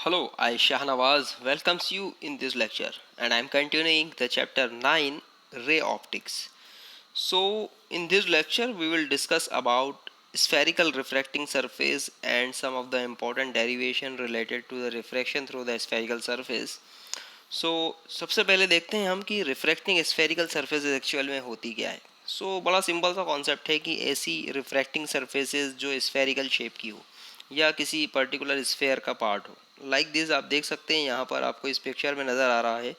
Hello, I Shahnawaz welcomes you in this lecture and I am continuing the chapter 9 ray optics. So in this lecture we will discuss about spherical refracting surface and some of the important derivation related to the refraction through the spherical surface. So सबसे पहले देखते हैं हम कि refracting spherical surfaces actual में होती क्या है. बड़ा सिंपल सा कॉन्सेप्ट है कि ऐसी रिफ्रैक्टिंग सरफेसेस जो स्फेरिकल शेप की हो या किसी पर्टिकुलर स्फेयर का पार्ट हो. लाइक दिस आप देख सकते हैं, यहाँ पर आपको इस पिक्चर में नज़र आ रहा है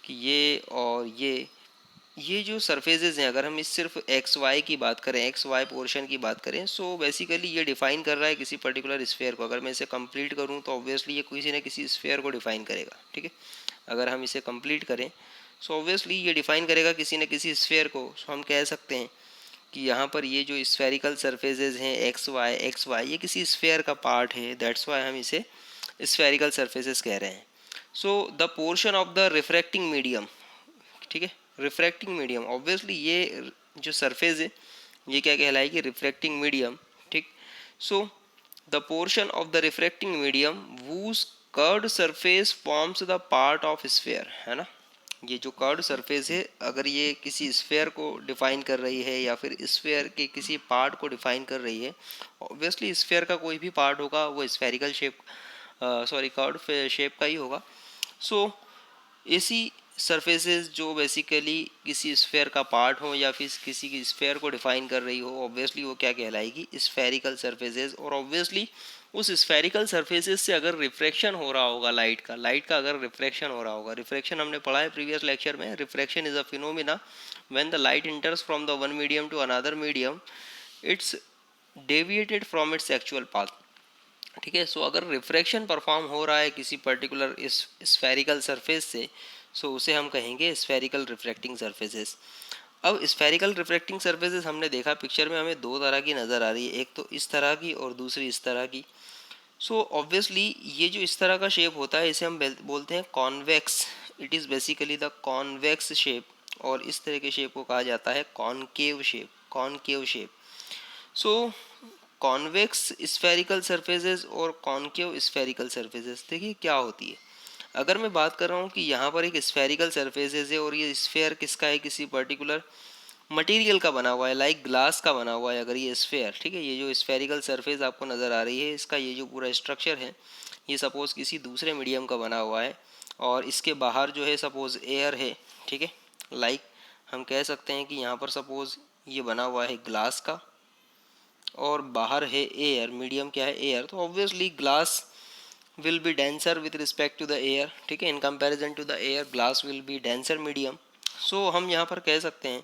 कि ये और ये जो सरफेसेस हैं, अगर हम इस सिर्फ एक्स वाई की बात करें, एक्स वाई पोर्शन की बात करें, सो बेसिकली ये डिफाइन कर रहा है किसी पर्टिकुलर स्फेयर को. अगर मैं इसे कंप्लीट करूँ तो ऑब्वियसली ये किसी न किसी स्फेयर को डिफाइन करेगा. ठीक है, अगर हम इसे कंप्लीट करें सो ऑब्वियसली ये डिफाइन करेगा किसी न किसी स्फेयर को. सो हम कह सकते हैं कि यहाँ पर ये जो स्फेरिकल सरफेसेस हैं एक्स वाई ये किसी स्फेयर का पार्ट है. दैट्स वाई हम इसे स्फेरिकल सरफेसेस कह रहे हैं. So the portion of the refracting medium, ठीक है, रिफ्रैक्टिंग मीडियम, ऑब्वियसली ये जो सरफेस है ये क्या कहलाएगी, रिफ्रैक्टिंग मीडियम. ठीक. So the portion of the refracting medium whose curved surface forms the part of sphere, है ना. ये जो कर्व्ड सरफेस है, अगर ये किसी स्फेयर को डिफाइन कर रही है या फिर स्फेयर के किसी पार्ट को डिफाइन कर रही है, ऑब्वियसली स्फेयर का कोई भी पार्ट होगा वो स्फेरिकल शेप कर्व्ड शेप का ही होगा. सो ऐसी सरफेसेस जो बेसिकली किसी स्फेयर का पार्ट हो या फिर किसी की स्फेयर को डिफाइन कर रही हो, ऑब्वियसली वो क्या कहलाएगी, स्फेरिकल सरफेसेस. और ऑब्वियसली उस स्फेरिकल सरफेसेस से अगर रिफ्रैक्शन हो रहा होगा लाइट का अगर रिफ्रैक्शन हो रहा होगा, रिफ्रैक्शन हमने पढ़ा है प्रीवियस लेक्चर में, refraction is a phenomena when the light enters from the one medium to another medium, it's deviated from its actual path. ठीक है, सो अगर रिफ्रैक्शन परफॉर्म हो रहा है किसी पर्टिकुलर इस स्फेरिकल सरफेस से, सो उसे हम कहेंगे स्फेरिकल रिफ्रैक्टिंग सरफेसेस. अब स्फेरिकल रिफ्रैक्टिंग सरफेसेस हमने देखा पिक्चर में हमें दो तरह की नज़र आ रही है, एक तो इस तरह की और दूसरी इस तरह की. सो ऑब्वियसली ये जो इस तरह का शेप होता है इसे हम बोलते हैं convex. It is basically the convex shape. और इस तरह के शेप को कहा जाता है concave shape. Concave shape. So convex spherical surfaces और कॉनकेव स्फेरिकल सरफेसेस, देखिए क्या होती है. अगर मैं बात कर रहा हूँ कि यहाँ पर एक स्फेरिकल सरफेसेस है और ये स्फेयर किसका है, किसी पर्टिकुलर मटेरियल का बना हुआ है, लाइक ग्लास का बना हुआ है अगर ये स्फेयर. ठीक है, ये जो स्फेरिकल सरफेस आपको नज़र आ रही है, इसका ये जो पूरा स्ट्रक्चर है ये सपोज़ किसी दूसरे मीडियम का बना हुआ है और इसके बाहर जो है सपोज़ एयर है. ठीक है, लाइक हम कह सकते हैं कि यहाँ पर सपोज़ ये बना हुआ है ग्लास का और बाहर है एयर. मीडियम क्या है, एयर. तो obviously glass will be denser with respect to the air. ठीक है, in comparison to the air glass will be denser medium. So हम यहाँ पर कह सकते हैं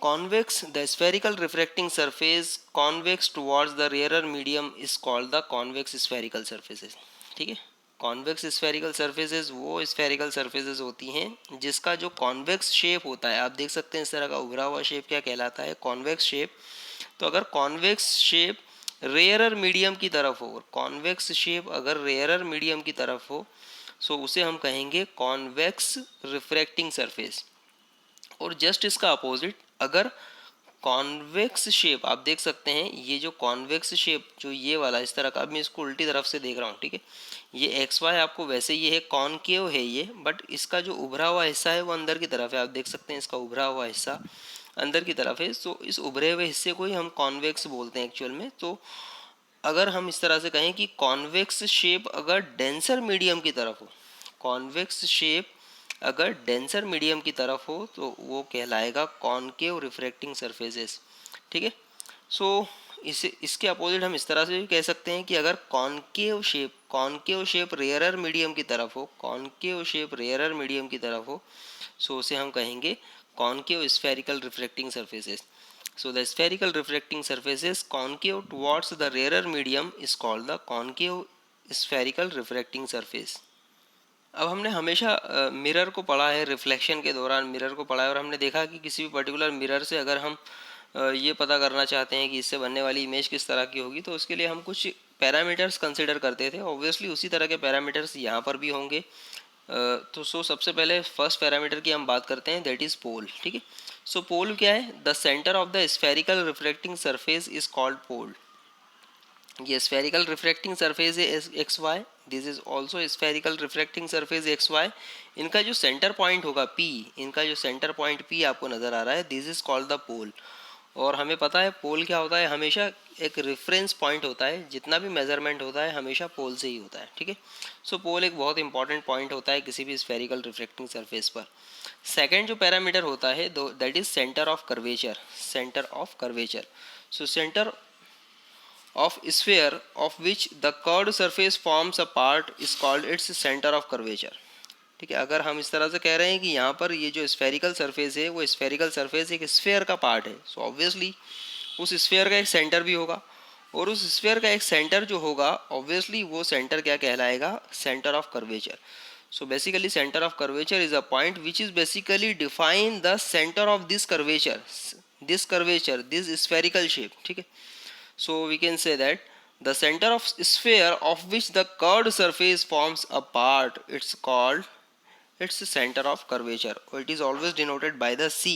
convex, the spherical refracting surface convex towards the rarer medium is called the convex spherical surfaces. ठीक है, कॉन्वेक्स स्फेरिकल सरफेसेस वो स्फेरिकल सरफेसेस होती हैं जिसका जो कॉन्वेक्स शेप होता है, आप देख सकते हैं इस तरह का उभरा हुआ शेप क्या कहलाता है, कॉन्वेक्स शेप. तो अगर कॉन्वेक्स शेप रेयरर मीडियम की तरफ हो, कॉन्वेक्स शेप अगर रेयरर मीडियम की तरफ हो, सो उसे हम कहेंगे कॉन्वेक्स रिफ्रैक्टिंग सरफेस. और जस्ट इसका अपोजिट, अगर कॉन्वेक्स शेप, आप देख सकते हैं ये जो कॉन्वेक्स शेप जो ये वाला इस तरह का, अब मैं इसको उल्टी तरफ से देख रहा हूँ. ठीक है, ये एक्स वाई आपको वैसे ये है कॉनकेव है ये, बट इसका जो उभरा हुआ हिस्सा है वो अंदर की तरफ है. आप देख सकते हैं इसका उभरा हुआ हिस्सा अंदर की तरफ है. सो इस उभरे हुए हिस्से को ही हम कॉन्वेक्स बोलते हैं एक्चुअल में. तो अगर हम इस तरह से कहें कि कॉन्वेक्स शेप अगर डेंसर मीडियम की तरफ हो, कॉन्वेक्स शेप अगर डेंसर मीडियम की तरफ हो तो वो कहलाएगा कॉनकेव रिफ्रैक्टिंग सरफेसेस. ठीक है, सो इसे इसके अपोजिट हम इस तरह से भी कह सकते हैं कि अगर कॉनकेव शेप रेयरर मीडियम की तरफ हो, कॉनकेव शेप रेयरर मीडियम की तरफ हो, सो उसे हम कहेंगे concave spherical refracting surfaces. So the spherical refracting surface is concave towards the rarer medium is called the concave spherical refracting surface. अब हमने हमेशा मिरर को पढ़ा है, रिफ्लेक्शन के दौरान मिरर को पढ़ा है और हमने देखा कि किसी भी पर्टिकुलर मिरर से अगर हम ये पता करना चाहते हैं कि इससे बनने वाली इमेज किस तरह की होगी, तो उसके लिए हम कुछ पैरामीटर्स कंसिडर करते थे. ऑब्वियसली उसी तरह के पैरामीटर्स यहाँ पर भी होंगे. तो सबसे पहले फर्स्ट पैरामीटर की हम बात करते हैं, दैट इज़ पोल. ठीक है, सो पोल क्या है, the centre of the spherical reflecting surface is called pole. ये स्फेरिकल रिफ्रैक्टिंग सरफेस है X Y, this is also spherical refracting surface X Y. इनका जो सेंटर पॉइंट होगा पी, इनका जो सेंटर पॉइंट पी आपको नज़र आ रहा है, दिस इज कॉल्ड द पोल। और हमें पता है पोल क्या होता है, हमेशा एक रेफरेंस पॉइंट होता है, जितना भी मेजरमेंट होता है हमेशा पोल से ही होता है, ठीक है। सो पोल एक बहुत इंपॉर्टेंट पॉइंट होता है किसी भी स्फेरिकल रिफ्रैक्टिंग सरफेस पर। सेकेंड जो पैरामीटर होता है that is centre of curvature, centre of curvature. So centre of sphere of which the curved surface forms a part is called its center of curvature। ठीक है, अगर हम इस तरह से कह रहे हैं कि यहाँ पर ये जो स्फेरिकल सरफेस है वो स्फेरिकल सरफेस एक स्फेयर का पार्ट है, सो ऑब्वियसली उस स्फेयर का एक सेंटर भी होगा, और उस स्फेयर का एक सेंटर जो होगा ऑब्वियसली वो सेंटर क्या कहलाएगा, centre of curvature. So basically centre of curvature is a point which is basically define the centre of this curvature, this spherical shape, ठीक है। So we can say that the center of sphere of which the curved surface forms a part, it's called its center of curvature, or it is always denoted by the C।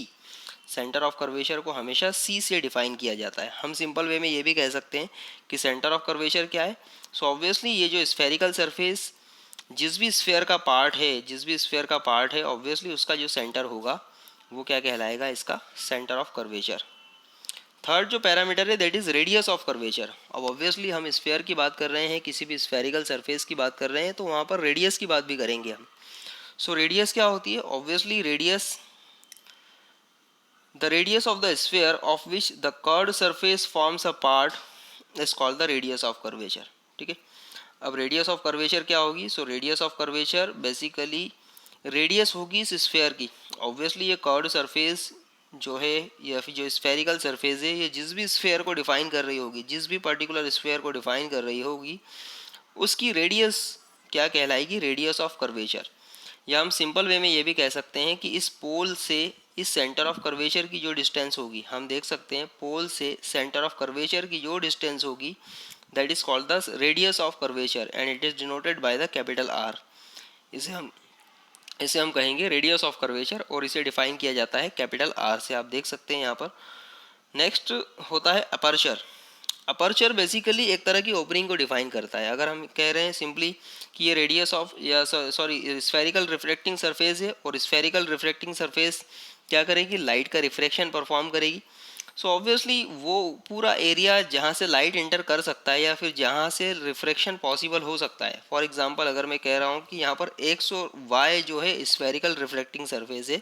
Centre of curvature को हमेशा C से define किया जाता है। हम simple way में ये भी कह सकते हैं कि सेंटर ऑफ कर्वेचर क्या है। सो ऑब्वियसली ये जो स्फेरिकल सरफेस जिस भी स्फेयर का पार्ट है, जिस भी स्फेयर का पार्ट है ऑब्वियसली उसका जो सेंटर होगा वो क्या कहलाएगा, इसका सेंटर ऑफ कर्वेचर। थर्ड जो पैरामीटर है that is radius of curvature. अब ऑब्वियसली हम स्फेयर की बात कर रहे हैं, किसी भी स्फेरिकल सरफेस की बात कर रहे हैं, तो वहाँ पर रेडियस की बात भी करेंगे हम। सो रेडियस क्या होती है, obviously radius, the radius of the sphere of which the curved surface forms a part is called the radius of curvature, ठीक है। अब रेडियस ऑफ कर्वेचर क्या होगी, so radius of curvature basically radius होगी इस स्फेयर की। Obviously ये curved surface जो है या फिर जो स्फेरिकल सरफेस है ये जिस भी स्फेयर को डिफाइन कर रही होगी, जिस भी पर्टिकुलर स्फेयर को डिफाइन कर रही होगी उसकी रेडियस क्या कहलाएगी, रेडियस ऑफ कर्वेचर। या हम सिंपल वे में ये भी कह सकते हैं कि इस पोल से इस सेंटर ऑफ कर्वेचर की जो डिस्टेंस होगी, हम देख सकते हैं पोल से सेंटर ऑफ कर्वेचर की जो डिस्टेंस होगी that is called the radius of curvature and it is denoted by the capital R. इसे हम कहेंगे रेडियस ऑफ कर्वेचर और इसे डिफाइन किया जाता है कैपिटल आर से, आप देख सकते हैं यहाँ पर। नेक्स्ट होता है अपर्चर। अपर्चर बेसिकली एक तरह की ओपनिंग को डिफाइन करता है। अगर हम कह रहे हैं सिंपली कि ये रेडियस ऑफ या सॉरी स्फेरिकल रिफ्लेक्टिंग सरफेस है और स्फेरिकल रिफ्लेक्टिंग सरफेस क्या करेगी, लाइट का रिफ्रैक्शन परफॉर्म करेगी। सो ऑब्वियसली वो पूरा एरिया जहाँ से लाइट एंटर कर सकता है या फिर जहाँ से रिफ्रैक्शन पॉसिबल हो सकता है, फॉर एग्जांपल अगर मैं कह रहा हूँ कि यहाँ पर एक्स और वाई जो है स्फेरिकल रिफ्लेक्टिंग सरफेस है,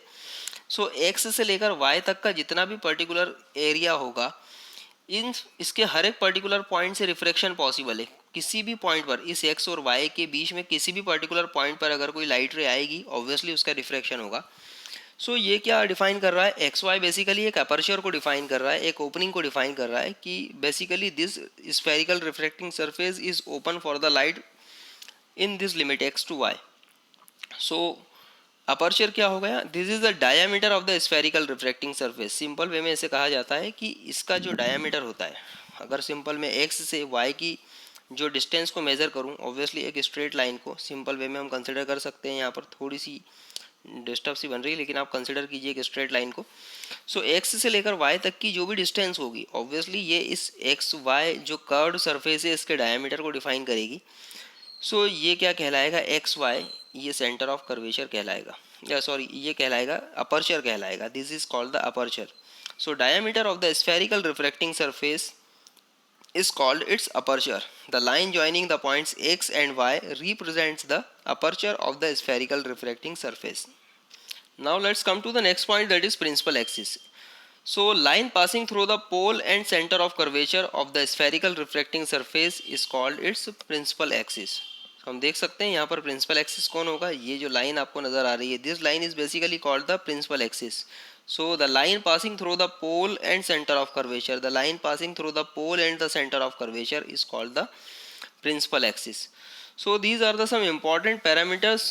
सो एक्स से लेकर वाई तक का जितना भी पर्टिकुलर एरिया होगा इन इसके हर एक पर्टिकुलर पॉइंट से रिफ्रैक्शन पॉसिबल है। किसी भी पॉइंट पर इस एक्स और वाई के बीच में किसी भी पर्टिकुलर पॉइंट पर अगर कोई लाइट रे आएगी ऑब्वियसली उसका रिफ्रैक्शन होगा। सो ये क्या डिफाइन कर रहा है, एक्स वाई बेसिकली एक अपर्चर को डिफाइन कर रहा है, एक ओपनिंग को डिफाइन कर रहा है कि basically this spherical refracting surface is open for the light in this limit X to Y. So aperture क्या हो गया, this is the diameter of the spherical refracting surface. Simple way में इसे कहा जाता है कि इसका जो डायामीटर होता है, अगर सिंपल में एक्स से वाई की जो डिस्टेंस को मेज़र करूं, ऑब्वियसली एक स्ट्रेट लाइन को सिंपल वे में हम कंसिडर कर सकते हैं। यहाँ पर थोड़ी सी डिस्टर्ब सी बन रही है लेकिन आप कंसिडर कीजिए एक स्ट्रेट लाइन को। सो एक्स से लेकर वाई तक की जो भी डिस्टेंस होगी ऑब्वियसली ये इस एक्स वाई जो कर्व्ड सरफेस है इसके डायामीटर को डिफाइन करेगी। सो ये क्या कहलाएगा, एक्स वाई, ये सेंटर ऑफ कर्वेचर कहलाएगा, या सॉरी ये कहलाएगा अपर्चर कहलाएगा, this is called the aperture. So diameter of the spherical refracting surface is called its aperture. The line joining the points x and y represents the aperture of the spherical refracting surface. Now let's come to the next point, that is principal axis. So line passing through the pole and center of curvature of the spherical refracting surface is called its principal axis. So हम देख सकते हैं यहाँ पर principal axis कौन होगा, ये जो लाइन आपको नजर आ रही है, this line is basically called the principal axis. So the line passing through the pole and center of curvature, the line passing through the pole and the center of curvature is called the principal axis. So these are the some important parameters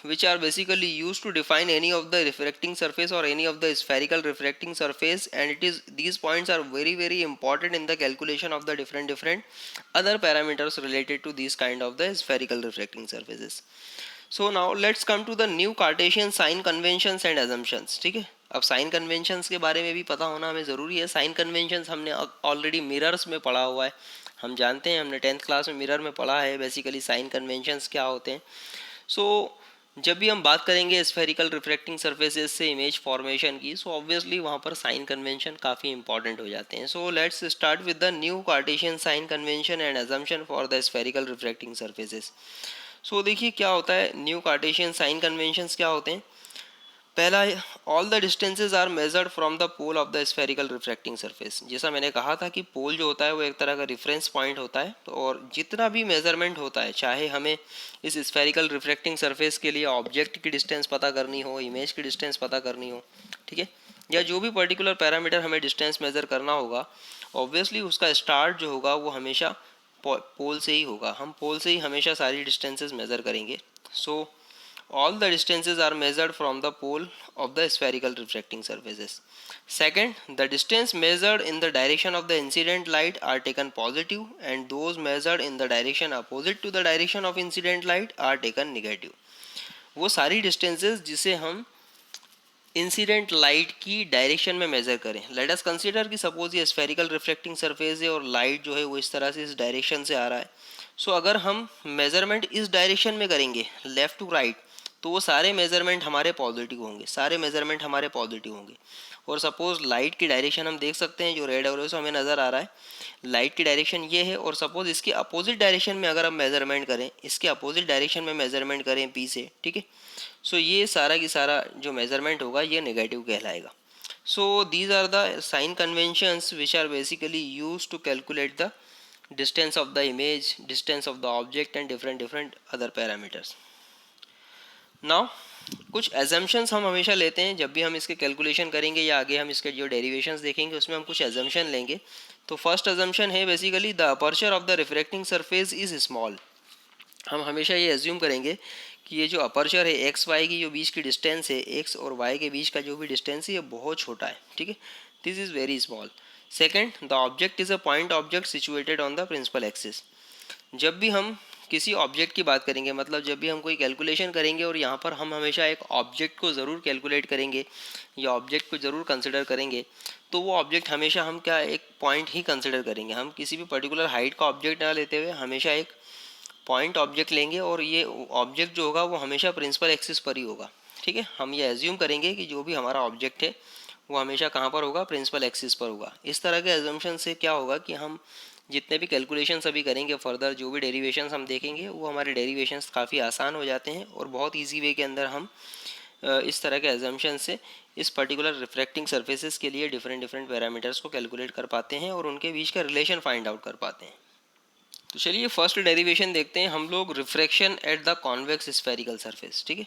which are basically used to define any of the refracting surface or any of the spherical refracting surface, and it is these points are very important in the calculation of the different other parameters related to these kind of the spherical refracting surfaces. So now let's come to the new Cartesian sign conventions and assumptions. ठीक है, अब sign conventions के बारे में भी पता होना हमें ज़रूरी है. साइन कन्वेंशंस हमने ऑलरेडी मिरर्स में पढ़ा हुआ है, हम जानते हैं, हमने 10th क्लास में मिरर में पढ़ा है बेसिकली साइन कन्वेंशंस क्या होते हैं। सो जब भी हम बात करेंगे स्फेरिकल रिफ्रैक्टिंग सरफेसेस से इमेज फॉर्मेशन की, सो ऑब्वियसली वहाँ पर साइन कन्वेंशन काफ़ी इंपॉर्टेंट हो जाते हैं। So let's start with the new Cartesian sign convention and assumption for the spherical refracting surfaces. So देखिए क्या होता है, न्यू कार्टेशियन साइन कन्वेंशंस क्या होते हैं। पहला, all the distances are measured from the pole of the spherical refracting surface. जैसा मैंने कहा था कि पोल जो होता है वो एक तरह का रिफरेंस पॉइंट होता है, तो और जितना भी मेजरमेंट होता है, चाहे हमें इस स्फेरिकल रिफ्रैक्टिंग सरफेस के लिए ऑब्जेक्ट की डिस्टेंस पता करनी हो, इमेज की डिस्टेंस पता करनी हो, ठीक है, या जो भी पर्टिकुलर पैरामीटर हमें डिस्टेंस मेजर करना होगा, ऑब्वियसली उसका स्टार्ट जो होगा वो हमेशा पोल से ही होगा। हम पोल से ही हमेशा सारी डिस्टेंसेज मेजर करेंगे। सो all the distances are measured from the pole of the spherical refracting surfaces. Second, the distance measured in the direction of the incident light are taken positive and those measured in the direction opposite to the direction of incident light are taken negative. वो सारी distances जिसे हम incident light की direction में major करें। Let us consider कि suppose ये spherical reflecting surface है और लाइट जो है वो इस तरह से इस डायरेक्शन से आ रहा है। सो अगर हम मेजरमेंट इस डायरेक्शन में करेंगे लेफ्ट टू राइट, तो वो सारे मेजरमेंट हमारे पॉजिटिव होंगे, सारे मेजरमेंट हमारे पॉजिटिव होंगे। और सपोज लाइट की डायरेक्शन हम देख सकते हैं, जो रेड एरो से हमें नज़र आ रहा है, लाइट की डायरेक्शन ये है, और सपोज इसके अपोजिट डायरेक्शन में अगर हम मेजरमेंट करें, इसके अपोजिट डायरेक्शन में मेजरमेंट करें पी से, ठीक है, सो ये सारा की सारा जो मेजरमेंट होगा ये नेगेटिव कहलाएगा। So these are the sign conventions which are basically use to calculate the distance of the image, distance of the object and different different other parameters. Now कुछ एजम्पशंस हम हमेशा लेते हैं जब भी हम इसके कैलकुलेशन करेंगे या आगे हम इसके जो डेरिवेशंस देखेंगे उसमें हम कुछ एजम्पशन लेंगे। तो फर्स्ट एजम्पशन है basically the aperture of the refracting surface is small. हम हमेशा ये एज्यूम करेंगे कि ये जो अपर्चर है एक्स वाई की जो बीच की डिस्टेंस है, एक्स और वाई के बीच का जो भी डिस्टेंस है ये बहुत छोटा है, ठीक है, this is very small. Second, the object is a point object situated on the principal axis. जब भी हम किसी ऑब्जेक्ट की बात करेंगे, मतलब जब भी हम कोई कैलकुलेशन करेंगे और यहाँ पर हम हमेशा एक ऑब्जेक्ट को ज़रूर कैलकुलेट करेंगे या ऑब्जेक्ट को ज़रूर कंसिडर करेंगे, तो वो ऑब्जेक्ट हमेशा हम क्या एक पॉइंट ही कंसिडर करेंगे। हम किसी भी पर्टिकुलर हाइट का ऑब्जेक्ट ना लेते हुए हमेशा एक पॉइंट ऑब्जेक्ट लेंगे और ये ऑब्जेक्ट जो होगा वो हमेशा प्रिंसिपल एक्सिस पर ही होगा, ठीक है। हम ये एज्यूम करेंगे कि जो भी हमारा ऑब्जेक्ट है वो हमेशा कहाँ पर होगा, प्रिंसिपल एक्सिस पर होगा। इस तरह के एजम्पशन से क्या होगा कि हम जितने भी कैलकुलेशंस अभी करेंगे, फर्दर जो भी डेरिवेशंस हम देखेंगे वो हमारे डेरिवेशंस काफ़ी आसान हो जाते हैं और बहुत ईजी वे के अंदर हम इस तरह के एजम्पशन से इस पर्टिकुलर रिफ्रैक्टिंग सर्फेसेस के लिए डिफरेंट डिफरेंट पैरामीटर्स को कैलकुलेट कर पाते हैं और उनके बीच का रिलेशन फाइंड आउट कर पाते हैं। तो चलिए फर्स्ट डेरिवेशन देखते हैं हम लोग, refraction at the convex spherical surface, ठीक है।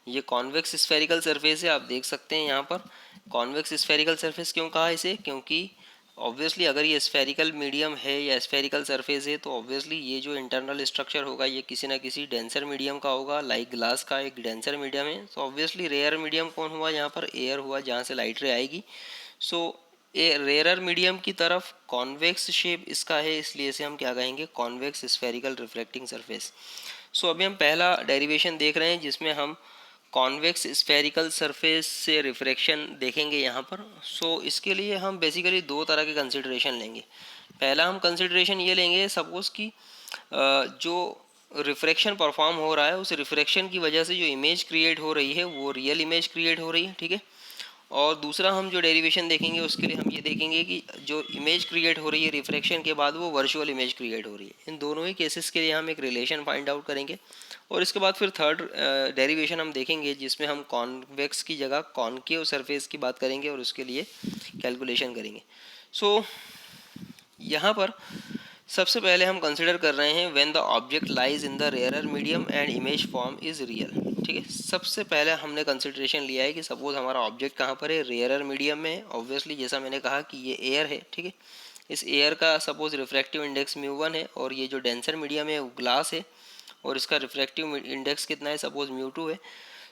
ये कॉन्वेक्स स्फेरिकल सरफेस है, आप देख सकते हैं यहाँ पर कॉन्वेक्स स्फेरिकल सरफेस क्यों कहा इसे, क्योंकि ऑब्वियसली अगर ये स्फेरिकल मीडियम है या स्फेरिकल सरफेस है तो ऑब्वियसली ये जो इंटरनल स्ट्रक्चर होगा ये किसी ना किसी डेंसर मीडियम का होगा, लाइक ग्लास का एक डेंसर मीडियम है। तो ऑब्वियसली रेयर मीडियम कौन हुआ यहाँ पर, एयर हुआ, जहाँ से लाइट रे आएगी। सो रेयरर मीडियम की तरफ कॉन्वेक्स शेप इसका है, इसलिए इसे हम क्या कहेंगे, कॉन्वेक्स स्फेरिकल रिफ्लेक्टिंग सरफेस। सो अभी हम पहला डेरिवेशन देख रहे हैं जिसमें हम कॉन्वेक्स स्फेरिकल सरफेस से रिफ्रैक्शन देखेंगे यहाँ पर। सो इसके लिए हम बेसिकली दो तरह के कंसिडरेशन लेंगे। पहला हम कंसिडरेशन ये लेंगे, सपोज कि जो रिफ्रैक्शन परफॉर्म हो रहा है उस रिफ्रैक्शन की वजह से जो इमेज क्रिएट हो रही है वो रियल इमेज क्रिएट हो रही है, ठीक है। और दूसरा हम जो डेरिवेशन देखेंगे उसके लिए हम ये देखेंगे कि जो इमेज क्रिएट हो रही है रिफ्रैक्शन के बाद वो वर्चुअल इमेज क्रिएट हो रही है। इन दोनों ही केसेस के लिए हम एक रिलेशन फाइंड आउट करेंगे और इसके बाद फिर थर्ड डेरिवेशन हम देखेंगे जिसमें हम कॉन्वेक्स की जगह कॉनकेव सरफेस की बात करेंगे और उसके लिए कैलकुलेशन करेंगे। सो यहाँ पर सबसे पहले हम कंसिडर कर रहे हैं when the object lies in the rarer medium and image form is real, ठीक है। सबसे पहले हमने कंसिडरेशन लिया है कि सपोज हमारा ऑब्जेक्ट कहाँ पर है, रेयरर मीडियम में है। ऑब्वियसली जैसा मैंने कहा कि ये एयर है, ठीक है। इस एयर का सपोज रिफ्रैक्टिव इंडेक्स μ1 है और ये जो डेंसर मीडियम है वो ग्लास है और इसका रिफ्रैक्टिव इंडेक्स कितना है, सपोज μ2 है।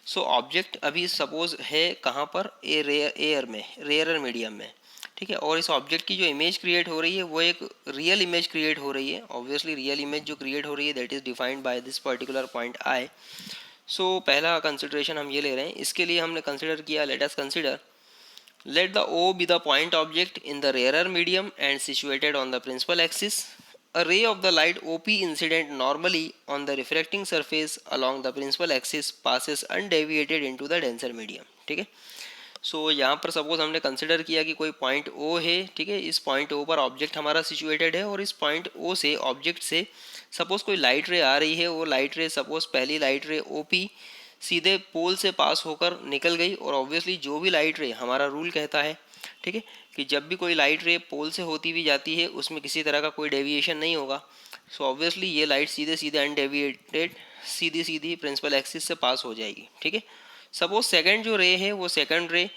सो ऑब्जेक्ट अभी सपोज है कहाँ पर, एयर में, रेयरर मीडियम में, ठीक है। और इस ऑब्जेक्ट की जो इमेज क्रिएट हो रही है वो एक रियल इमेज क्रिएट हो रही है। ऑब्वियसली रियल इमेज जो क्रिएट हो रही है that is defined by this particular point I. So पहला कंसिडरेशन हम ये ले रहे हैं, इसके लिए हमने कंसिडर किया, let us consider let the O be the point object in the rarer medium and situated on the principal axis a ray of the light OP incident normally on the refracting surface along the principal axis passes undeviated into the denser medium. ठीक है, सो यहाँ पर suppose हमने consider किया कि कोई point ओ है, ठीक है, इस पॉइंट ओ पर ऑब्जेक्ट हमारा सिचुएटेड है और इस पॉइंट ओ से ऑब्जेक्ट से सपोज कोई लाइट रे आ रही है, वो लाइट रे सपोज पहली लाइट रे ओपी सीधे पोल से पास होकर निकल गई, और ऑब्वियसली जो भी लाइट रे, हमारा रूल कहता है, ठीक है, कि जब भी कोई लाइट रे पोल से होती हुई जाती है उसमें किसी तरह का कोई डेविएशन नहीं होगा, सो ऑब्वियसली ये लाइट सीधे सीधे अनडेविएटेड सीधी सीधी प्रिंसिपल एक्सिस से पास हो जाएगी, ठीक है। सपोज सेकंड जो रे है वो सेकंड रे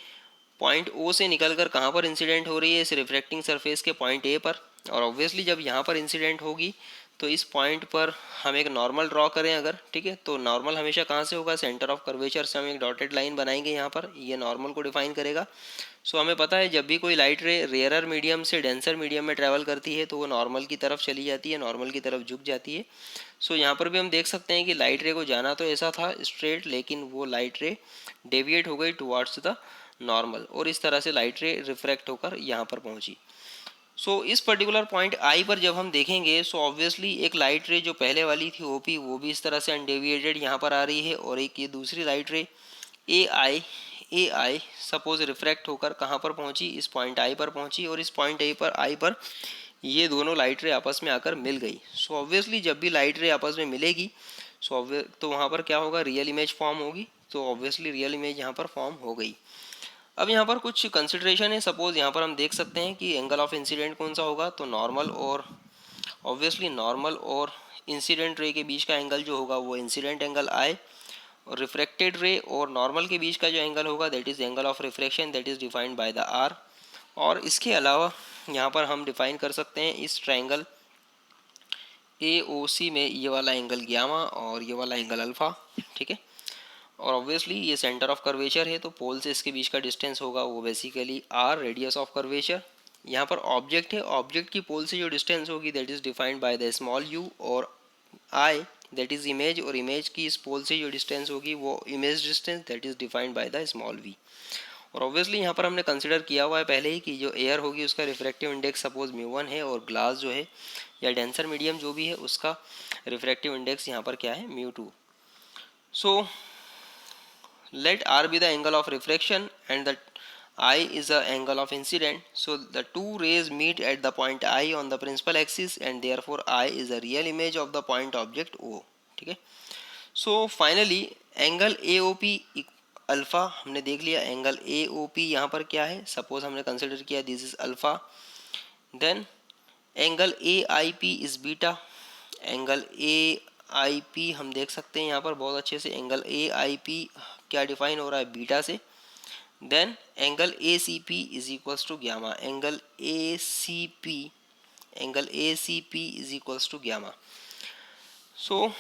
पॉइंट ओ से निकलकर कहाँ पर इंसिडेंट हो रही है, इस रिफ्लेक्टिंग सरफेस के पॉइंट ए पर, और ऑब्वियसली जब यहाँ पर इंसिडेंट होगी तो इस पॉइंट पर हम एक नॉर्मल ड्रॉ करें अगर, ठीक है, तो नॉर्मल हमेशा कहाँ से होगा, सेंटर ऑफ कर्वेचर से हम एक डॉटेड लाइन बनाएंगे यहाँ पर, ये नॉर्मल को डिफाइन करेगा। सो हमें पता है जब भी कोई लाइट रे रेयरर मीडियम से डेंसर मीडियम में ट्रैवल करती है तो वो नॉर्मल की तरफ चली जाती है, नॉर्मल की तरफ झुक जाती है। सो यहाँ पर भी हम देख सकते हैं कि लाइट रे को जाना तो ऐसा था स्ट्रेट, लेकिन वो लाइट रे डेविएट हो गई टुवार्ड्स द नॉर्मल, और इस तरह से लाइट रे रिफ्रैक्ट होकर यहाँ पर पहुँची। सो इस पर्टिकुलर पॉइंट आई पर जब हम देखेंगे, सो ऑब्वियसली एक लाइट रे जो पहले वाली थी ओपी, वो भी इस तरह से अनडेविएटेड यहाँ पर आ रही है, और एक ये दूसरी लाइट रे ए आई सपोज रिफ्रैक्ट होकर कहाँ पर पहुँची, इस पॉइंट आई पर पहुँची, और इस पॉइंट आई पर ये दोनों लाइट रे आपस में आकर मिल गई। सो ऑब्वियसली जब भी लाइट रे आपस में मिलेगी तो वहाँ पर क्या होगा, रियल इमेज फॉर्म होगी, तो ऑब्वियसली रियल इमेज यहाँ पर फॉर्म हो गई। अब यहाँ पर कुछ कंसिडरेशन है, सपोज यहाँ पर हम देख सकते हैं कि एंगल ऑफ इंसिडेंट कौन सा होगा, तो नॉर्मल और ऑब्वियसली नॉर्मल और इंसिडेंट रे के बीच का एंगल जो होगा वो इंसिडेंट एंगल आई, और रिफ्रैक्टेड रे और नॉर्मल के बीच का जो एंगल होगा that is angle of refraction, that is defined by the R. और इसके अलावा यहाँ पर हम डिफाइन कर सकते हैं इस ट्रायंगल ए ओ सी में ये वाला एंगल ग्यामा और ये वाला एंगल अल्फ़ा, ठीक है। और ऑब्वियसली ये सेंटर ऑफ कर्वेचर है, तो पोल से इसके बीच का डिस्टेंस होगा वो basically R, radius of curvature. यहाँ पर ऑब्जेक्ट है, ऑब्जेक्ट की पोल से जो डिस्टेंस होगी that is defined by the small U, और आई दैट इज़ इमेज, और इमेज की इस पोल से जो डिस्टेंस होगी वो image distance that is defined by the small V. और ऑब्वियसली यहाँ पर हमने कंसिडर किया हुआ है पहले ही कि जो एयर होगी उसका रिफ्रैक्टिव इंडेक्स सपोज μ1 है, और ग्लास जो है या डेंसर मीडियम जो भी है उसका रिफ्रैक्टिव इंडेक्स यहाँ पर क्या है, μ2। सो let r be the angle of refraction and the I is the angle of incident. So the two rays meet at the point I on the principal axis, and therefore I is a real image of the point object O, ठीक है। So finally angle AOP alpha हमने देख लिया, angle AOP यहाँ पर क्या है, suppose हमने कंसिडर किया this is alpha, then angle AIP is beta, angle AIP हम देख सकते हैं यहाँ पर बहुत अच्छे से, एंगल AIP क्या डिफाइन हो रहा है, बीटा से। Then angle ACP is equals to gamma, angle ACP is equals to gamma. So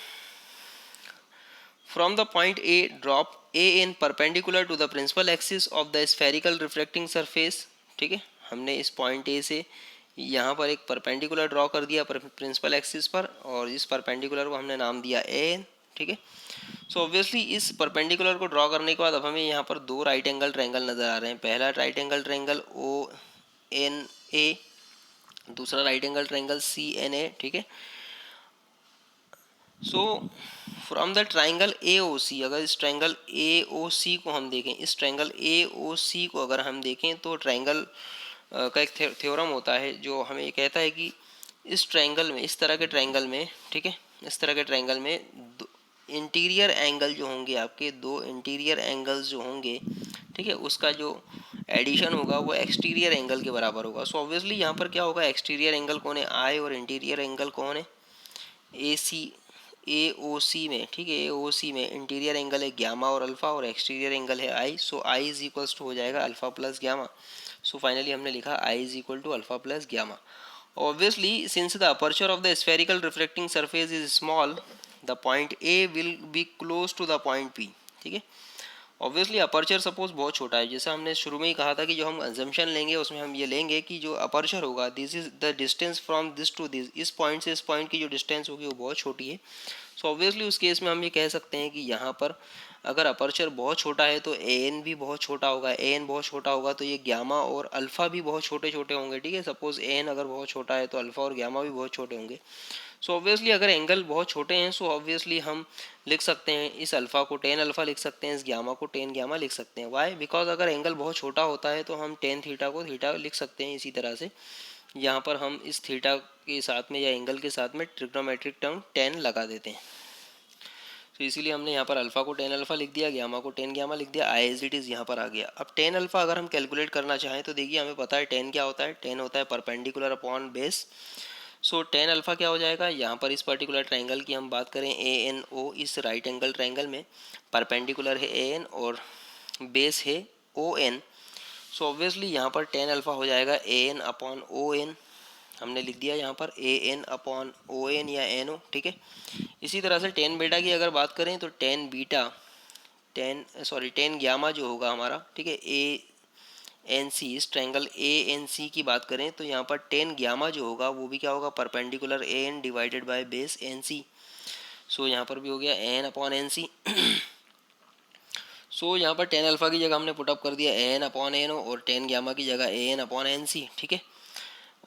from the point A drop A in perpendicular to the principal axis of the spherical refracting surface, ठीक है, हमने इस point A से यहाँ पर एक perpendicular draw कर दिया प्रिंसिपल एक्सिस पर, और इस परपेंडिकुलर को हमने नाम दिया AN, ठीक है। सो ऑब्वियसली इस परपेंडिकुलर को ड्रॉ करने के बाद अब हमें यहाँ पर दो राइट एंगल ट्रायंगल नज़र आ रहे हैं, पहला राइट एंगल ट्रायंगल ONA, दूसरा राइट एंगल ट्रायंगल CNA, ठीक है। सो फ्रॉम द ट्रायंगल AOC, अगर इस ट्रायंगल AOC को हम देखें, इस ट्रायंगल AOC को अगर हम देखें तो ट्रायंगल का एक थ्योरम होता है जो हमें कहता है कि इस ट्रायंगल में, इस तरह के ट्रायंगल में, ठीक है, इस तरह के ट्रायंगल में इंटीरियर एंगल जो होंगे आपके, दो इंटीरियर एंगल्स जो होंगे, ठीक है, उसका जो एडिशन होगा वो एक्सटीरियर एंगल के बराबर होगा। सो ऑब्वियसली यहाँ पर क्या होगा, एक्सटीरियर एंगल कौन है, आई, और इंटीरियर एंगल कौन है, AOC में, ठीक है, AOC में इंटीरियर एंगल है ग्यामा और अल्फ़ा, और एक्सटीरियर एंगल है I. So I is equals to हो जाएगा alpha plus gamma. So finally हमने लिखा I is equal to alpha plus gamma. Obviously since the aperture of the spherical reflecting surface is small, the point A will be close to the point P, ठीक है। Obviously aperture suppose बहुत छोटा है, जैसा हमने शुरू में ही कहा था कि जो हम अजम्पशन लेंगे उसमें हम ये लेंगे कि जो अपर्चर होगा this is the distance from this to this, इस पॉइंट से इस पॉइंट की जो डिस्टेंस होगी वो बहुत छोटी है। सो ऑब्वियसली उस केस में हम ये कह सकते हैं कि यहाँ पर अगर अपर्चर बहुत छोटा है तो ए एन भी बहुत छोटा होगा, ए एन बहुत छोटा होगा तो ये ग्यामा और अल्फ़ा भी बहुत छोटे छोटे होंगे, ठीक है। सपोज ए एन अगर बहुत छोटा है तो अल्फ़ा और ग्यामा भी बहुत छोटे होंगे। सो ऑब्वियसली अगर एंगल बहुत छोटे हैं सो ऑब्वियसली हम लिख सकते हैं इस अल्फ़ा को टेन अल्फ़ा लिख सकते हैं, इस ग्यामा को टेन ग्यामा लिख सकते हैं। वाई? बिकॉज अगर एंगल बहुत छोटा होता है तो हम टेन थीटा को थीटा लिख सकते हैं। इसी तरह से यहाँ पर हम इस थीटा के साथ में या एंगल के साथ में ट्रिग्नोमेट्रिक टर्म टेन लगा देते हैं। तो इसीलिए हमने यहाँ पर अल्फ़ा को टेन अल्फ़ा लिख दिया, ग्यामा को टेन ग्यामा लिख दिया, आई एज इट इज़ यहाँ पर आ गया। अब टेन अल्फ़ा अगर हम कैलकुलेट करना चाहें तो देखिए हमें पता है टेन क्या होता है, टेन होता है परपेंडिकुलर अपॉन बेस। सो टेन अल्फ़ा क्या हो जाएगा, यहाँ पर इस पर्टिकुलर ट्राइंगल की हम बात करें ए एन ओ, इस राइट एंगल ट्राइंगल में परपेंडिकुलर है ए एन और बेस है ओ एन। सो ऑब्वियसली यहाँ पर टेन अल्फ़ा हो जाएगा ए एन अपॉन ओ एन, हमने लिख दिया यहाँ पर A N upon O N या एन ओ, ठीक है। इसी तरह से टेन बीटा की अगर बात करें तो टेन बीटा टेन ग्यामा जो होगा हमारा, ठीक है, ए एन सी, इस ट्रायंगल ए एन सी की बात करें तो यहाँ पर टेन ग्यामा जो होगा वो भी क्या होगा, perpendicular A N divided by base N C. So यहाँ पर भी हो गया N upon N C. So यहाँ पर टेन अल्फ़ा की जगह हमने पुटअप कर दिया एन अपॉन एन ओ और टेन ग्यामा की जगह ए एन अपॉन एन सी, ठीक है,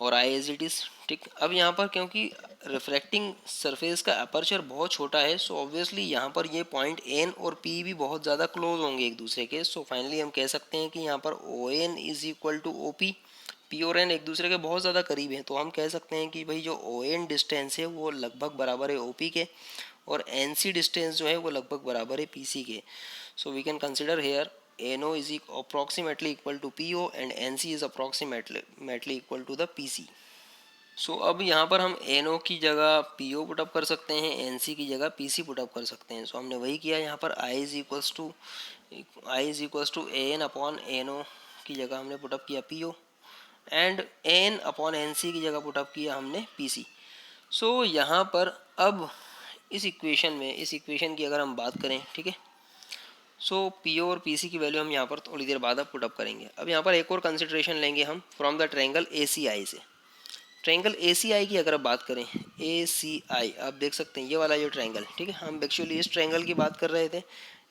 और आई एज इट इज़, ठीक। अब यहाँ पर क्योंकि रिफ्रैक्टिंग सरफेस का अपर्चर बहुत छोटा है सो ऑब्वियसली यहाँ पर ये पॉइंट एन और पी भी बहुत ज़्यादा क्लोज होंगे एक दूसरे के। सो फाइनली हम कह सकते हैं कि यहाँ पर O N is equal to O P, P और एन एक दूसरे के बहुत ज़्यादा करीब हैं। तो हम कह सकते हैं कि भाई जो ओ एन डिस्टेंस है वो लगभग बराबर है ओ पी के और एन सी डिस्टेंस जो है वो लगभग बराबर है पी सी के। So we can consider here NO is approximately equal to PO and NC is approximately equal to the PC। सो अब यहाँ पर हम NO की जगह PO पुटअप कर सकते हैं, NC की जगह PC पुटअप कर सकते हैं। सो हमने वही किया यहाँ पर I is equals to AN upon NO की जगह हमने पुटअप किया PO and AN upon NC की जगह पुटअप किया हमने PC। सो यहाँ पर अब इस इक्वेशन की अगर हम बात करें, ठीक है, सो पी और पी सी की वैल्यू हम यहाँ पर थोड़ी देर बाद अब पुटअप करेंगे। अब यहाँ पर एक और कंसिडरेशन लेंगे हम फ्रॉम द ट्रायंगल ए सी आई से। ट्रायंगल ए सी आई की अगर आप बात करें, ए सी आई आप देख सकते हैं ये वाला जो ट्रायंगल, ठीक है, हम एक्चुअली इस ट्रायंगल की बात कर रहे थे।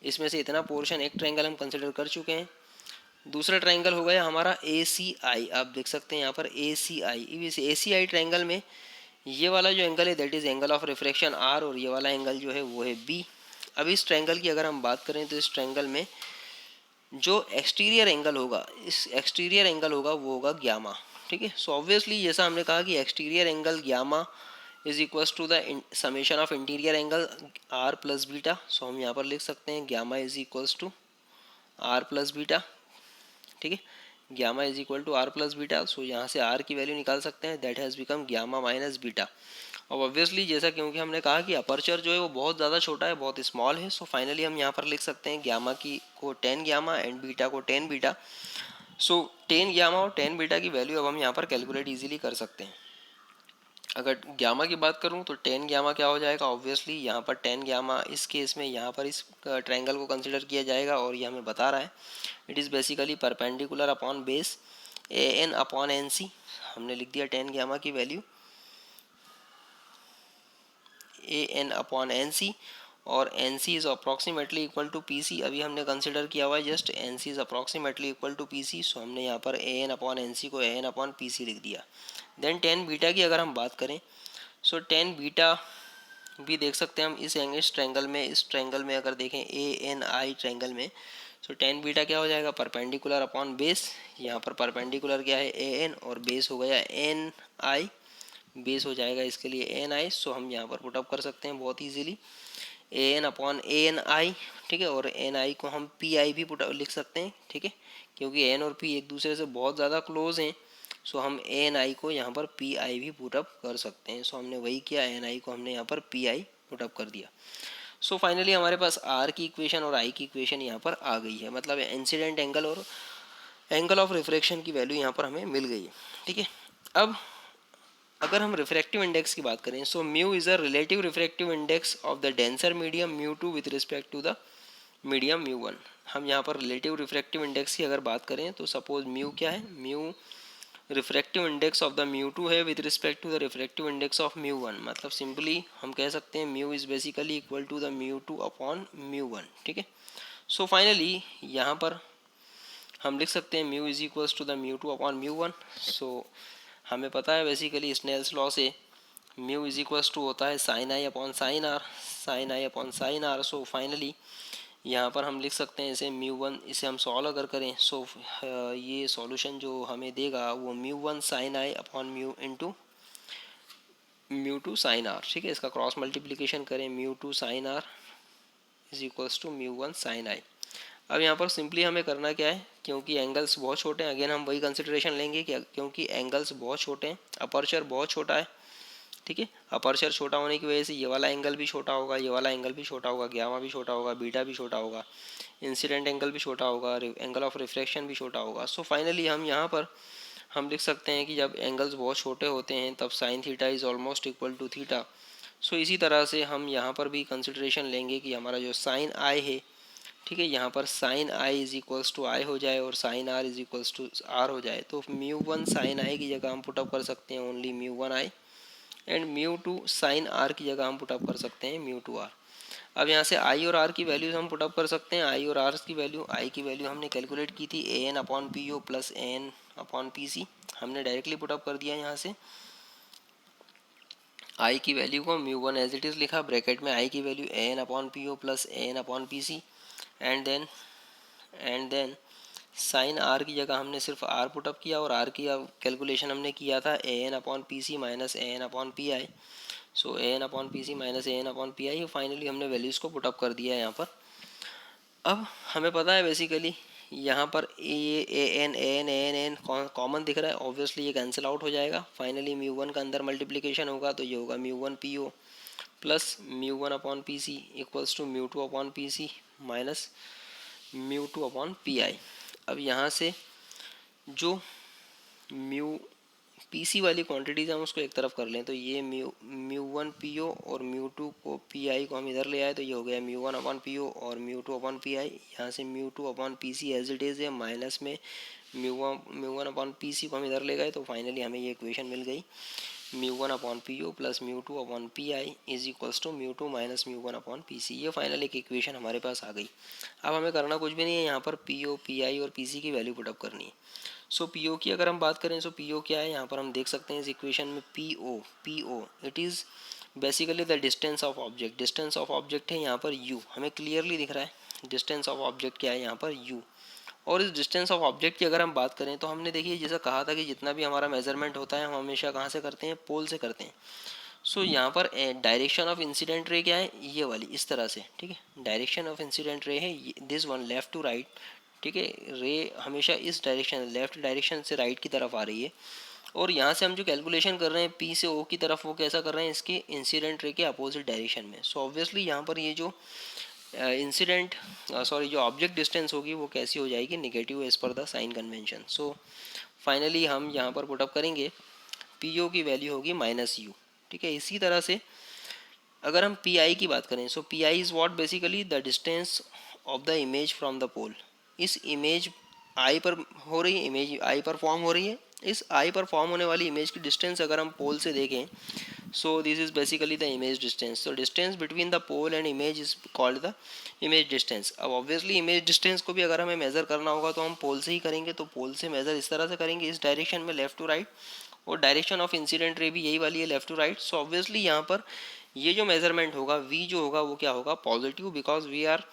इसमें से इतना पोर्शन एक ट्रायंगल हम कंसिडर कर चुके हैं। दूसरा ट्रायंगल हो गया हमारा ए सी आई, आप देख सकते हैं यहाँ पर ए सी आई। इस ए सी आई ट्रायंगल में ये वाला जो एंगल है that is angle of refraction R और ये वाला एंगल जो है वो है बी। अब इस ट्रायंगल की अगर हम बात करें तो इस ट्रायंगल में जो एक्सटीरियर एंगल होगा, इस एक्सटीरियर एंगल होगा वो होगा ग्यामा, ठीक है। सो ऑब्वियसली जैसा हमने कहा कि exterior angle gamma is equals to the summation of interior angle R plus beta. So हम यहाँ पर लिख सकते हैं gamma is equals to R plus beta, ठीक है, gamma is equal to R plus beta. So यहाँ से आर की वैल्यू निकाल सकते हैं, that has become gamma minus beta. अब ऑब्वियसली जैसा क्योंकि हमने कहा कि अपर्चर जो है वो बहुत ज़्यादा छोटा है, बहुत स्मॉल है, सो फाइनली हम यहाँ पर लिख सकते हैं ग्यामा की को टेन ग्यामा एंड बीटा को टेन बीटा। सो टेन ग्यामा और टेन बीटा की वैल्यू अब हम यहाँ पर कैलकुलेट इजीली कर सकते हैं। अगर ग्यामा की बात करूँ तो टेन ग्यामा क्या हो जाएगा, ऑब्वियसली यहाँ पर टेन ग्यामा इस केस में यहाँ पर इस ट्रायंगल को कंसिडर किया जाएगा और ये हमें बता रहा है it is basically perpendicular upon base A N upon N C. हमने लिख दिया टेन ग्यामा की value A N upon N C और N C is approximately equal to P C. अभी हमने कंसिडर किया हुआ है just N C is approximately equal to P C. So हमने यहाँ पर A N upon N C को A N upon P C लिख दिया। देन टेन बीटा की अगर हम बात करें सो टेन बीटा भी देख सकते हैं हम इस ट्रायंगल में अगर देखें ए एन आई ट्रायंगल में, सो टेन बीटा क्या हो जाएगा, परपेंडिकुलर अपॉन बेस। यहाँ पर परपेंडिकुलर क्या है ए एन और बेस हो गया एन आई, बेस हो जाएगा इसके लिए एन आई। सो हम यहाँ पर पुटअप कर सकते हैं बहुत easily A N upon A N आई, ठीक है, और एन आई को हम पी आई भी पुटअप लिख सकते हैं, ठीक है, क्योंकि एन और पी एक दूसरे से बहुत ज़्यादा क्लोज हैं। सो हम ए एन आई को यहाँ पर पी आई भी पुटअप कर सकते हैं। सो हमने वही किया, एन आई को हमने यहाँ पर पी आई पुटअप कर दिया। सो फाइनली हमारे पास आर की इक्वेशन और आई की इक्वेशन यहाँ पर आ गई है, मतलब इंसिडेंट एंगल और एंगल ऑफ रिफ्रैक्शन की वैल्यू यहाँ पर हमें मिल गई है, ठीक है। अब अगर हम रिफ्रैक्टिव इंडेक्स की बात करें so mu is a relative refractive index of the denser medium mu two with respect to the medium mu one. हम यहाँ पर रिलेटिव रिफ्रैक्टिव इंडेक्स की अगर बात करें तो सपोज म्यू क्या है, mu refractive index of the mu two है with respect to the refractive index of mu one, मतलब सिंपली हम कह सकते हैं mu is basically equal to the mu two upon mu one, ठीक है। सो फाइनली यहाँ पर हम लिख सकते हैं mu is equals to the mu two upon mu one. So हमें पता है बेसिकली स्नेल्स लॉ से म्यू इज इक्वल्स टू होता है sine I upon sine R, sine I upon sine R. So finally यहाँ पर हम लिख सकते हैं इसे म्यू वन, इसे हम सॉल्व अगर करें सो ये सॉल्यूशन जो हमें देगा वो mu one sine I upon mu into mu two sine R, ठीक है। इसका क्रॉस मल्टीप्लिकेशन करें, mu two sine R is equals to mu one sine I. अब यहाँ पर सिंपली हमें करना क्या है, क्योंकि एंगल्स बहुत छोटे हैं, अगेन हम वही कंसिडरेशन लेंगे कि क्योंकि एंगल्स बहुत छोटे हैं, अपर्चर बहुत छोटा है, ठीक है। अपर्चर छोटा होने की वजह से ये वाला एंगल भी छोटा होगा, ये वाला एंगल भी छोटा होगा, गामा भी छोटा होगा, बीटा भी छोटा होगा, इंसिडेंट एंगल भी छोटा होगा, एंगल ऑफ रिफ्लेक्शन भी छोटा होगा। सो फाइनली हम यहाँ पर हम लिख सकते हैं कि जब एंगल्स बहुत छोटे होते हैं तब sine theta is almost equal to theta. So इसी तरह से हम यहाँ पर भी कंसिडरेशन लेंगे कि हमारा जो साइन आई है, ठीक है, यहाँ पर sine I is equals to I हो जाए और sine R is equals to R हो जाए। तो म्यू वन साइन आई की जगह हम पुटअप कर सकते हैं only mu one I, and mu two sine R की जगह हम पुटअप कर सकते हैं म्यू टू आर। अब यहाँ से आई और आर की वैल्यूज हम पुटअप कर सकते हैं। आई और आर की वैल्यू, आई की वैल्यू हमने कैलकुलेट की थी A N upon P O plus A N upon P C, हमने डायरेक्टली पुटअप कर दिया यहाँ से। आई की वैल्यू को mu one as it is लिखा, ब्रैकेट में आई की value A N upon P O plus A N upon P C, and then sine R की जगह हमने सिर्फ आर पुटअप किया और आर की कैलकुलेशन हमने किया था A N upon P C minus A N upon P I. So A N upon P C minus A N upon P I, finally हमने वैल्यूज़ को पुटअप कर दिया है यहाँ पर। अब हमें पता है बेसिकली यहाँ पर ए एन कॉमन दिख रहा है, ऑब्वियसली ये कैंसिल आउट हो जाएगा। फाइनली म्यू वन का अंदर मल्टीप्लिकेशन होगा तो ये होगा mu one P O plus mu one upon P C equals to mu two upon P C minus mu two upon P I. अब यहाँ से जो म्यू पी सी वाली क्वांटिटीज़ हम उसको एक तरफ कर लें तो ये म्यू वन पी ओ और म्यू टू को पी आई को हम इधर ले आए तो ये हो गया mu one upon P O और mu two upon P I. यहाँ से mu two upon P C as it is है, माइनस में mu one upon P C को हम इधर ले गए तो फाइनली हमें ये इक्वेशन मिल गई, mu one upon P O plus mu two upon P I is equals to mu two minus mu one upon P C. ये फाइनल एक इक्वेशन हमारे पास आ गई। अब हमें करना कुछ भी नहीं है, यहाँ पर पी ओ पी आई और पी सी की वैल्यू पुटअप करनी है। सो पी ओ की अगर हम बात करें, सो पी ओ क्या है, यहाँ पर हम देख सकते हैं इस इक्वेशन में P O it is basically the distance of object. Distance of object है यहाँ पर यू, हमें क्लियरली दिख रहा है डिस्टेंस ऑफ ऑब्जेक्ट क्या है यहाँ पर यू। और इस डिस्टेंस ऑफ ऑब्जेक्ट की अगर हम बात करें तो हमने देखिए जैसा कहा था कि जितना भी हमारा मेजरमेंट होता है हम हमेशा कहाँ से करते हैं, पोल से करते हैं। सो यहाँ पर डायरेक्शन ऑफ इंसिडेंट रे क्या है, ये वाली इस तरह से, ठीक है। डायरेक्शन ऑफ इंसिडेंट रे है this one left to right, ठीक है। रे हमेशा इस डायरेक्शन लेफ्ट डायरेक्शन से राइट की तरफ आ रही है। और यहाँ से हम जो कैलकुलेशन कर रहे हैं पी से ओ की तरफ, वो कैसा कर रहे हैं, इसके इंसिडेंट रे के अपोजिट डायरेक्शन में। सो ऑब्वियसली यहाँ पर ये जो इंसिडेंट जो ऑब्जेक्ट डिस्टेंस होगी वो कैसी हो जाएगी, negative as per the sign convention. So finally हम यहाँ पर पुटअप करेंगे पी ओ की वैल्यू होगी माइनस यू, ठीक है। इसी तरह से अगर हम पी आई की बात करें, so P I is what basically the distance of the image from the pole. इस इमेज आई पर हो रही है, इमेज आई पर फॉर्म हो रही है, इस आई पर फॉर्म होने वाली इमेज की डिस्टेंस अगर हम पोल से देखें, so this is basically the image distance. So distance between the pole and image is called the image distance. अब obviously image distance को भी अगर हमें मेज़र करना होगा तो हम पोल से ही करेंगे, तो पोल से मेज़र इस तरह से करेंगे इस डायरेक्शन में लेफ़्ट टू राइट, और डायरेक्शन ऑफ इंसिडेंट रे भी यही वाली है left to right. So obviously यहाँ पर ये जो मेजरमेंट होगा v जो होगा वो क्या होगा, positive, because we are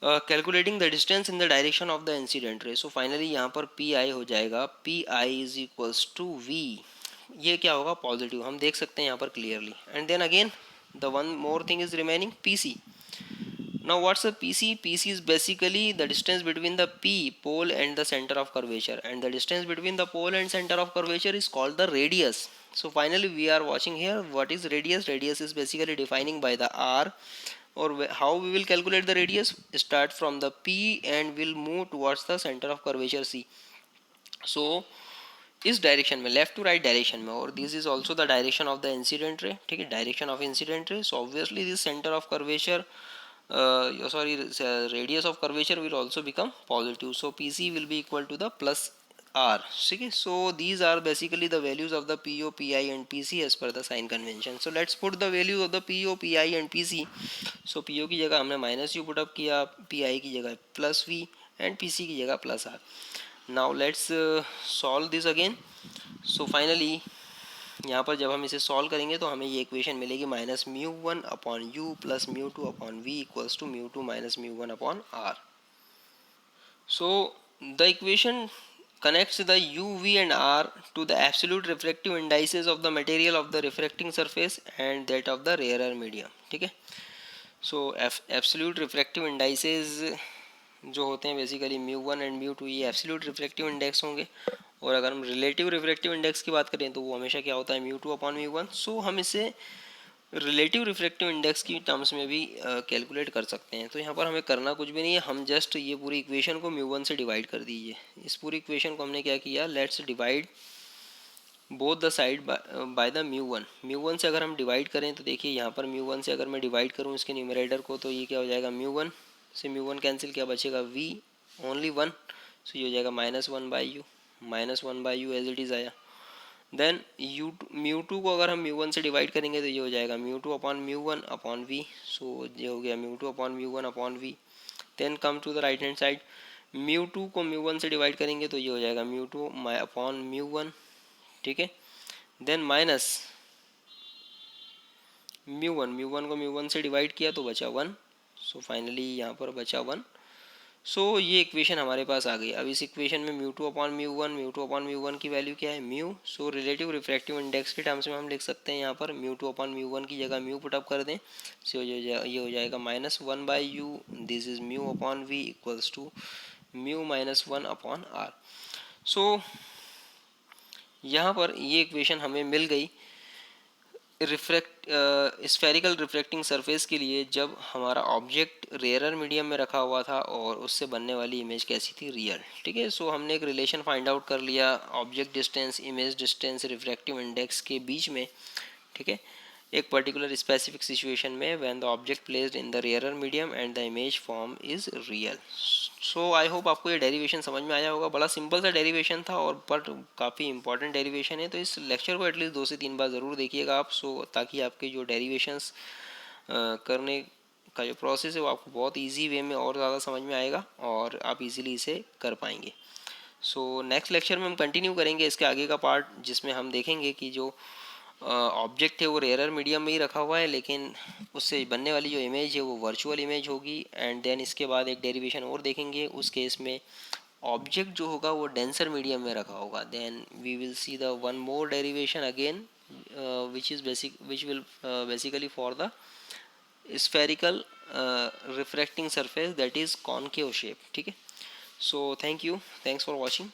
calculating the distance in the direction of the incident ray. So finally यहाँ पर पी आई हो जाएगा P I is equals to V, ये क्या होगा, पॉजिटिव, हम देख सकते हैं यहाँ पर clearly. And then again the one more thing is remaining P C. Now what's a P C? P C is basically the distance between the P pole and the centre of curvature, and the distance between the pole and centre of curvature is called the radius. So finally we are watching here what is radius. Radius is basically defining by the r, or how we will calculate the radius, start from the p and will move towards the center of curvature c. So इस direction में left to right direction में, और this is also the direction of the incident रे, ठीक है, direction of incident ray. So obviously this centre of curvature radius of curvature will also become positive. So PC will be equal to the plus R. ठीक है, so these are basically the values of the PO, PI and PC as per the sign convention. So let's put the values of the PO, PI and PC. So PO की जगह हमने minus you put up किया, PI की जगह plus V and PC की जगह plus R. Now let's solve this again. So finally यहाँ पर जब हम इसे सॉल्व करेंगे तो हमें ये इक्वेशन मिलेगी minus mu one upon U plus mu two upon we equals to mu two minus mu one upon R. So the equation connects the u, v and r to the absolute refractive indices of the material of the refracting surface and that of the rarer medium. ठीक है, so absolute refractive indices जो होते हैं basically mu one and mu to, ये absolute refractive index होंगे. और अगर हम रिलेटिव रिफ्रैक्टिव इंडेक्स की बात करें तो वो हमेशा क्या होता है, mu two upon mu one. So हम इसे रिलेटिव रिफ्रैक्टिव इंडेक्स की टर्म्स में भी कैलकुलेट कर सकते हैं. तो यहाँ पर हमें करना कुछ भी नहीं है, हम जस्ट ये पूरी इक्वेशन को म्यू वन से डिवाइड कर दीजिए. इस पूरी इक्वेशन को हमने क्या किया, let's divide both the side by the mu one. Mu one से अगर हम डिवाइड करें तो देखिए यहाँ पर म्यू वन से अगर मैं डिवाइड करूँ इसके न्यूमरेटर को तो ये क्या हो जाएगा, म्यू वन से म्यू वन कैंसिल, क्या बचेगा, वी ओनली वन. सो ये हो जाएगा minus one by U, minus one by U as it is आया. देन यू म्यू टू को अगर हम म्यू वन से डिवाइड करेंगे तो ये हो जाएगा mu two upon mu one upon v. So ये हो गया mu two upon mu one upon v. Then come to the right hand side, mu two को म्यू वन से डिवाइड करेंगे तो ये हो जाएगा mu two upon mu one. ठीक है, देन माइनस म्यू वन को म्यू वन से डिवाइड किया तो बचा वन. सो फाइनली यहाँ पर बचा वन. सो ये इक्वेशन हमारे पास आ गई. अब इस इक्वेशन में mu two upon mu one की वैल्यू क्या है, mu. So relative refractive index के टर्म्स में हम लिख सकते हैं यहाँ पर mu two upon mu one की जगह म्यू पुटअप कर दें. सो ये हो जाएगा minus one by u, this is mu upon we equals to mu minus one upon r. So यहाँ पर ये इक्वेशन हमें मिल गई स्फेरिकल रिफ्लेक्टिंग सरफेस के लिए जब हमारा ऑब्जेक्ट रेयर मीडियम में रखा हुआ था और उससे बनने वाली इमेज कैसी थी, रियल. ठीक है, सो हमने एक रिलेशन फाइंड आउट कर लिया object distance, image distance, refractive index के बीच में. ठीक है, एक पर्टिकुलर स्पेसिफिक सिचुएशन में when the object placed in the rare medium and the image form is real. So I hope आपको ये डेरिवेशन समझ में आया होगा. बड़ा सिंपल सा डेरिवेशन था और बट काफ़ी इंपॉर्टेंट डेरिवेशन है. तो इस लेक्चर को एटलीस्ट 2 से 3 बार ज़रूर देखिएगा आप. सो ताकि आपके जो डेरिवेशंस करने का जो प्रोसेस है वो आपको बहुत ईजी वे में और ज़्यादा समझ में आएगा और आप इजीली इसे कर पाएंगे. सो नेक्स्ट लेक्चर में हम कंटिन्यू करेंगे इसके आगे का पार्ट, जिसमें हम देखेंगे कि जो ऑब्जेक्ट है वो रेयर मीडियम में ही रखा हुआ है लेकिन उससे बनने वाली जो इमेज है वो वर्चुअल इमेज होगी. एंड देन इसके बाद एक डेरिवेशन और देखेंगे, उस केस में ऑब्जेक्ट जो होगा वो डेंसर मीडियम में रखा होगा. Then we will see the one more derivation again which will basically for the spherical refracting surface that is concave shape. ठीक है, so thank you, thanks for watching.